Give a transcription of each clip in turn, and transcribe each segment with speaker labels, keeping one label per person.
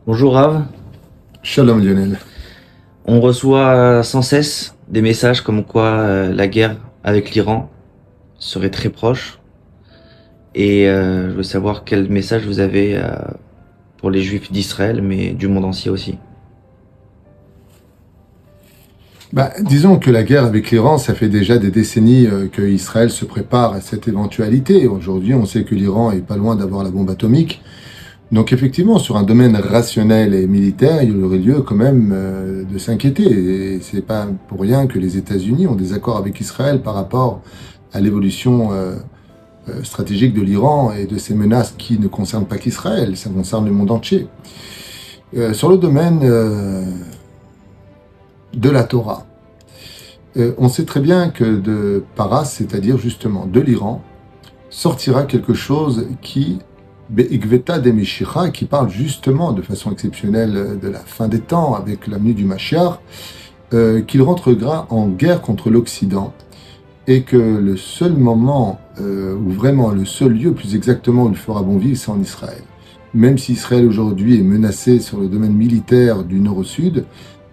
Speaker 1: Bonjour Rav,
Speaker 2: Shalom Lionel.
Speaker 1: on reçoit sans cesse des messages comme quoi la guerre avec l'Iran serait très proche et je veux savoir quel message vous avez pour les Juifs d'Israël mais du monde entier aussi.
Speaker 2: Disons que la guerre avec l'Iran, ça fait déjà des décennies que Israël se prépare à cette éventualité. Aujourd'hui, on sait que l'Iran est pas loin d'avoir la bombe atomique. Donc effectivement, sur un domaine rationnel et militaire, il y aurait lieu quand même de s'inquiéter. Et c'est pas pour rien que les États-Unis ont des accords avec Israël par rapport à l'évolution stratégique de l'Iran et de ces menaces qui ne concernent pas qu'Israël, ça concerne le monde entier. Sur le domaine de la Torah. On sait très bien que de Paras, c'est-à-dire justement de l'Iran, sortira quelque chose qui, Be'ikveta de Meshicha, qui parle justement de façon exceptionnelle de la fin des temps avec l'avenue du Mashiach, qu'il rentrera en guerre contre l'Occident et que le seul moment, ou vraiment le seul lieu plus exactement où il fera bon vivre, c'est en Israël. Même si Israël aujourd'hui est menacé sur le domaine militaire du nord au sud,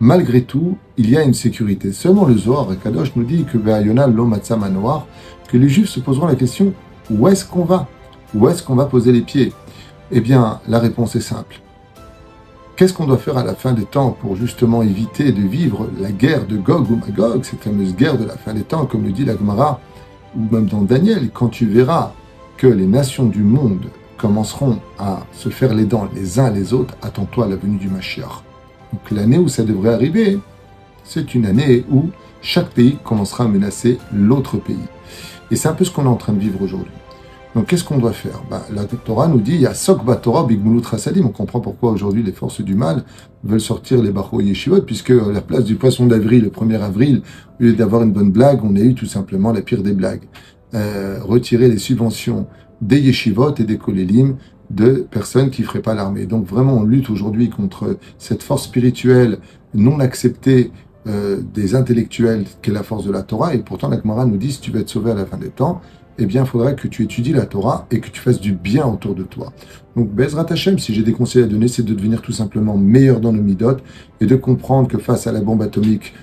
Speaker 2: malgré tout, il y a une sécurité. Seulement le Zohar Kadosh nous dit que Ve'ayona lo matzah manoar, que les Juifs se poseront la question, où est-ce qu'on va? Où est-ce qu'on va poser les pieds? Eh bien, la réponse est simple. Qu'est-ce qu'on doit faire à la fin des temps pour justement éviter de vivre la guerre de Gog ou Magog, cette fameuse guerre de la fin des temps, comme le dit la Gemara, ou même dans Daniel, quand tu verras que les nations du monde commenceront à se faire les dents les uns les autres, attends-toi à la venue du Mashiach. Donc l'année où ça devrait arriver, c'est une année où chaque pays commencera à menacer l'autre pays. Et c'est un peu ce qu'on est en train de vivre aujourd'hui. Donc qu'est-ce qu'on doit faire? La Torah nous dit, il y a Sokba Torah Bigmulut Rasadim. On comprend pourquoi aujourd'hui les forces du mal veulent sortir les Bachou Yeshivot, puisque à la place du poisson d'avril, le 1er avril, au lieu d'avoir une bonne blague, on a eu tout simplement la pire des blagues. Retirer les subventions des Yeshivot et des Kolélim de personnes qui ne feraient pas l'armée. Donc vraiment, on lutte aujourd'hui contre cette force spirituelle non acceptée des intellectuels qu'est la force de la Torah. Et pourtant, la Gemara nous dit, si tu veux être sauvé à la fin des temps, eh bien, il faudrait que tu étudies la Torah et que tu fasses du bien autour de toi. Donc, Bezrat Hashem, si j'ai des conseils à donner, c'est de devenir tout simplement meilleur dans nos midotes et de comprendre que face à la bombe atomique,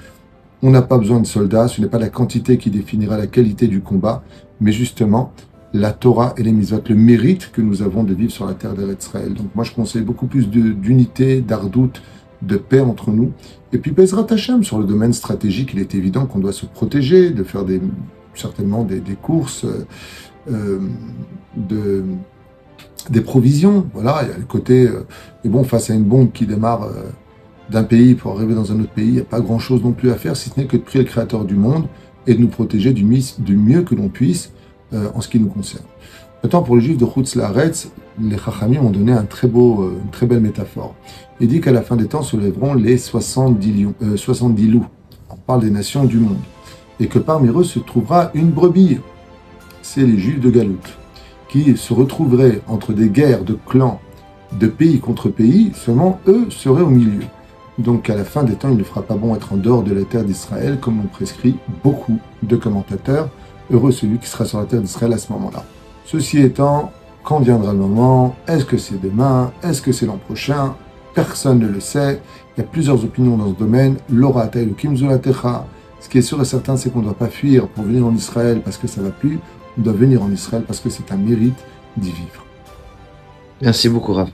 Speaker 2: on n'a pas besoin de soldats, ce n'est pas la quantité qui définira la qualité du combat, mais justement, la Torah et les mitzvot, le mérite que nous avons de vivre sur la terre d'Israël. Donc moi, je conseille beaucoup plus d'unité, d'ardoute, de paix entre nous. Et puis Bezrat Hashem, sur le domaine stratégique, il est évident qu'on doit se protéger, de faire certainement des courses, des provisions. Voilà, il y a le côté... mais bon, face à une bombe qui démarre d'un pays pour arriver dans un autre pays, il n'y a pas grand-chose non plus à faire, si ce n'est que de prier le Créateur du monde et de nous protéger du mieux que l'on puisse en ce qui nous concerne. Maintenant, pour les Juifs de Chutz Laaretz, les Chachamim ont donné une très belle métaphore. Il dit qu'à la fin des temps se lèveront les 70 loups. On parle des nations du monde. Et que parmi eux se trouvera une brebis. C'est les Juifs de Galout, qui se retrouveraient entre des guerres de clans, de pays contre pays, seulement eux seraient au milieu. Donc à la fin des temps, il ne fera pas bon être en dehors de la terre d'Israël, comme l'ont prescrit beaucoup de commentateurs. Heureux celui qui sera sur la terre d'Israël à ce moment-là. Ceci étant, quand viendra le moment? Est-ce que c'est demain? Est-ce que c'est l'an prochain? Personne ne le sait. Il y a plusieurs opinions dans ce domaine. L'ora Elokim Zulatecha. Ce qui est sûr et certain, c'est qu'on ne doit pas fuir pour venir en Israël parce que ça ne va plus. On doit venir en Israël parce que c'est un mérite d'y vivre.
Speaker 1: Merci beaucoup Rav.